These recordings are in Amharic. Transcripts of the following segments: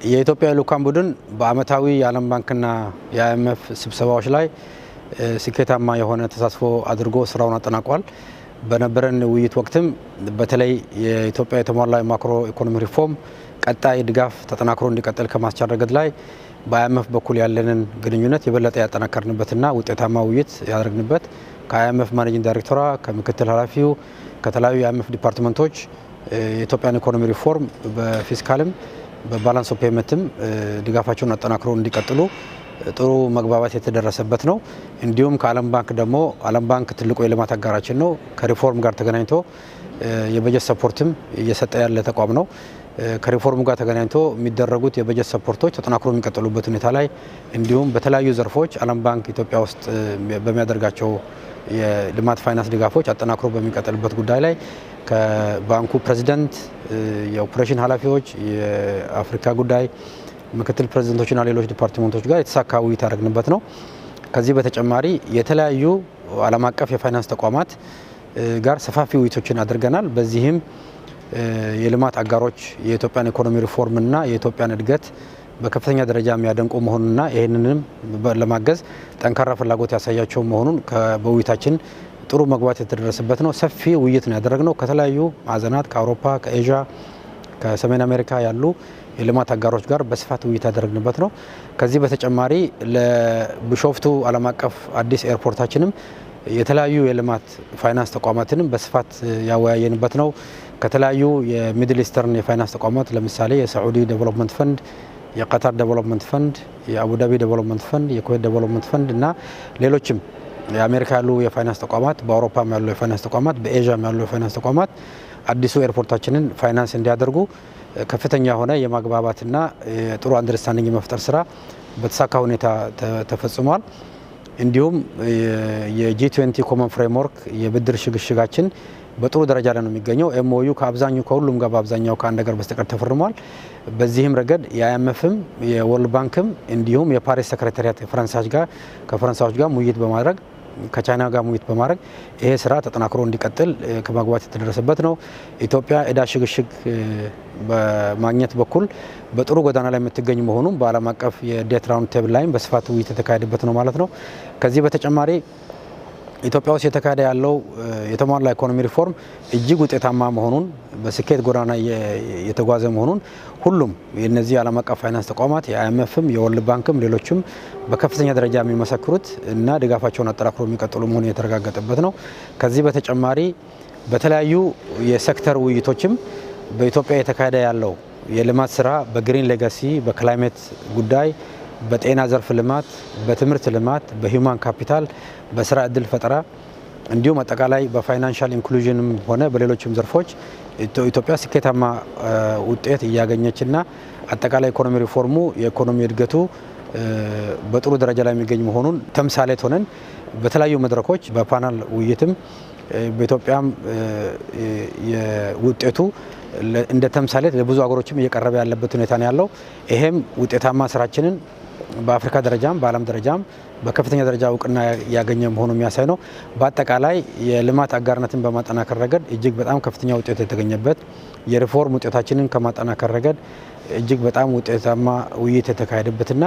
የኢትዮጵያ ልኡካን ቡድን በአመታዊ የዓለም ባንክና የአይኤምኤፍ ስብሰባዎች ላይ ስኬታማ የሆነ ተሳትፎ አድርጎ ስራውን አጠናቋል። በነበረን ውይይት ወቅትም በተለይ የኢትዮጵያ የተሟላ ማክሮ ኢኮኖሚ ሪፎርም ቀጣይ ድጋፍ ተጠናክሮ እንዲቀጥል ከማስቻል ረገድ ላይ በአይኤምኤፍ በኩል ያለንን ግንኙነት የበለጠ ያጠናከርንበትና ውጤታማ ውይይት ያደረግንበት ከአይኤምኤፍ ማኔጂንግ ዳይሬክተሯ ከምክትል ኃላፊው ከተለያዩ የአይኤምኤፍ ዲፓርትመንቶች የኢትዮጵያን ኢኮኖሚ ሪፎርም በፊስካልም በባላንስ ኦፍ ፔመንትም ድጋፋቸውን አጠናክሮ እንዲቀጥሉ ጥሩ መግባባት የተደረሰበት ነው። እንዲሁም ከዓለም ባንክ ደግሞ ዓለም ባንክ ትልቁ የልማት አጋራችን ነው። ከሪፎርም ጋር ተገናኝቶ የበጀት ሰፖርትም እየሰጠ ያለ ተቋም ነው። ከሪፎርም ጋር ተገናኝቶ የሚደረጉት የበጀት ሰፖርቶች ተጠናክሮ የሚቀጥሉበት ሁኔታ ላይ እንዲሁም በተለያዩ ዘርፎች ዓለም ባንክ ኢትዮጵያ ውስጥ በሚያደርጋቸው የልማት ፋይናንስ ድጋፎች አጠናክሮ በሚቀጥልበት ጉዳይ ላይ ከባንኩ ፕሬዚዳንት፣ የኦፕሬሽን ኃላፊዎች፣ የአፍሪካ ጉዳይ ምክትል ፕሬዚዳንቶችና ሌሎች ዲፓርትመንቶች ጋር የተሳካ ውይይት ያደረግንበት ነው። ከዚህ በተጨማሪ የተለያዩ ዓለም አቀፍ የፋይናንስ ተቋማት ጋር ሰፋፊ ውይይቶችን አድርገናል። በዚህም የልማት አጋሮች የኢትዮጵያን ኢኮኖሚ ሪፎርምና የኢትዮጵያን እድገት በከፍተኛ ደረጃ የሚያደንቁ መሆኑንና ይህንንም ለማገዝ ጠንካራ ፍላጎት ያሳያቸው መሆኑን በውይይታችን ጥሩ መግባባት የተደረሰበት ነው። ሰፊ ውይይት ነው ያደረግነው ከተለያዩ ማዕዘናት ከአውሮፓ፣ ከኤዥያ፣ ከሰሜን አሜሪካ ያሉ የልማት አጋሮች ጋር በስፋት ውይይት ያደረግንበት ነው። ከዚህ በተጨማሪ ለቢሾፍቱ ዓለም አቀፍ አዲስ ኤርፖርታችንም የተለያዩ የልማት ፋይናንስ ተቋማትንም በስፋት ያወያየንበት ነው። ከተለያዩ የሚድል ኢስተርን የፋይናንስ ተቋማት ለምሳሌ የሳዑዲ ዴቨሎፕመንት ፈንድ፣ የቀታር ዴቨሎፕመንት ፈንድ፣ የአቡዳቢ ዴቨሎፕመንት ፈንድ፣ የኩዌት ዴቨሎፕመንት ፈንድ እና ሌሎችም የአሜሪካ ያሉ የፋይናንስ ተቋማት፣ በአውሮፓም ያሉ የፋይናንስ ተቋማት፣ በኤዥያም ያሉ የፋይናንስ ተቋማት አዲሱ ኤርፖርታችንን ፋይናንስ እንዲያደርጉ ከፍተኛ የሆነ የማግባባትና ጥሩ አንደርስታንዲንግ የመፍጠር ስራ በተሳካ ሁኔታ ተፈጽሟል። እንዲሁም የጂ20 ኮመን ፍሬምወርክ የብድር ሽግሽጋችን በጥሩ ደረጃ ላይ ነው የሚገኘው። ኤምኦዩ ከሁሉም ጋር በአብዛኛው ከአንድ ሀገር በስተቀር ተፈርሟል። በዚህም ረገድ የአይኤምኤፍም የወርልድ ባንክም እንዲሁም የፓሪስ ሰክሬታሪያት ከፈረንሳዮች ጋር ውይይት በማድረግ ከቻይና ጋር ውይይት በማድረግ ይሄ ስራ ተጠናክሮ እንዲቀጥል ከመግባት የተደረሰበት ነው። ኢትዮጵያ ዕዳ ሽግሽግ በማግኘት በኩል በጥሩ ጎዳና ላይ የምትገኝ መሆኑን በዓለም አቀፍ የዴት ራውንድ ቴብል ላይም በስፋት ውይይት የተካሄደበት ነው ማለት ነው። ከዚህ በተጨማሪ ኢትዮጵያ ውስጥ የተካሄደ ያለው የተሟላ ኢኮኖሚ ሪፎርም እጅግ ውጤታማ መሆኑን በስኬት ጎዳና የተጓዘ መሆኑን ሁሉም የነዚህ ዓለም አቀፍ ፋይናንስ ተቋማት የአይኤምኤፍም የወርልድ ባንክም ሌሎችም በከፍተኛ ደረጃ የሚመሰክሩት እና ድጋፋቸውን አጠናክሮ የሚቀጥሉ መሆኑን የተረጋገጠበት ነው። ከዚህ በተጨማሪ በተለያዩ የሴክተር ውይይቶችም በኢትዮጵያ የተካሄደ ያለው የልማት ስራ በግሪን ሌጋሲ፣ በክላይሜት ጉዳይ፣ በጤና ዘርፍ ልማት፣ በትምህርት ልማት፣ በሂውማን ካፒታል፣ በስራ እድል ፈጠራ እንዲሁም አጠቃላይ በፋይናንሻል ኢንክሉዥንም ሆነ በሌሎችም ዘርፎች ኢትዮጵያ ስኬታማ ውጤት እያገኘችና አጠቃላይ ኢኮኖሚ ሪፎርሙ የኢኮኖሚ እድገቱ በጥሩ ደረጃ ላይ የሚገኝ መሆኑን ተምሳሌት ሆነን በተለያዩ መድረኮች በፓናል ውይይትም በኢትዮጵያም የውጤቱ እንደ ተምሳሌት ለብዙ ሀገሮችም እየቀረበ ያለበት ሁኔታ ነው ያለው። ይሄም ውጤታማ ስራችንን በአፍሪካ ደረጃም በዓለም ደረጃም በከፍተኛ ደረጃ እውቅና ያገኘ መሆኑ የሚያሳይ ነው። በአጠቃላይ የልማት አጋርነትን በማጠናከር ረገድ እጅግ በጣም ከፍተኛ ውጤት የተገኘበት የሪፎርም ውጤታችንን ከማጠናከር ረገድ እጅግ በጣም ውጤታማ ውይይት የተካሄደበትና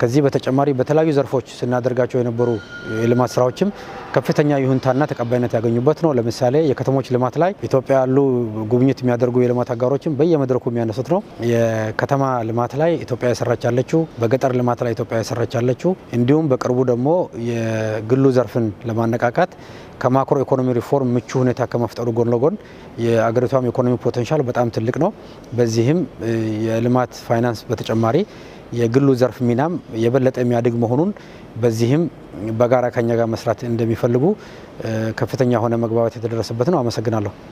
ከዚህ በተጨማሪ በተለያዩ ዘርፎች ስናደርጋቸው የነበሩ የልማት ስራዎችም ከፍተኛ ይሁንታና ተቀባይነት ያገኙበት ነው። ለምሳሌ የከተሞች ልማት ላይ ኢትዮጵያ ያሉ ጉብኝት የሚያደርጉ የልማት አጋሮችም በየመድረኩ የሚያነሱት ነው። የከተማ ልማት ላይ ኢትዮጵያ የሰራች ያለችው፣ በገጠር ልማት ላይ ኢትዮጵያ የሰራች ያለችው እንዲሁም በቅርቡ ደግሞ የግሉ ዘርፍን ለማነቃቃት ከማክሮ ኢኮኖሚ ሪፎርም ምቹ ሁኔታ ከመፍጠሩ ጎን ለጎን የአገሪቷም ኢኮኖሚ ፖቴንሻል በጣም ትልቅ ነው። በዚህም የልማት ፋይናንስ በተጨማሪ የግሉ ዘርፍ ሚናም የበለጠ የሚያድግ መሆኑን በዚህም በጋራ ከኛ ጋር መስራት እንደሚፈልጉ ከፍተኛ ሆነ መግባባት የተደረሰበት ነው። አመሰግናለሁ።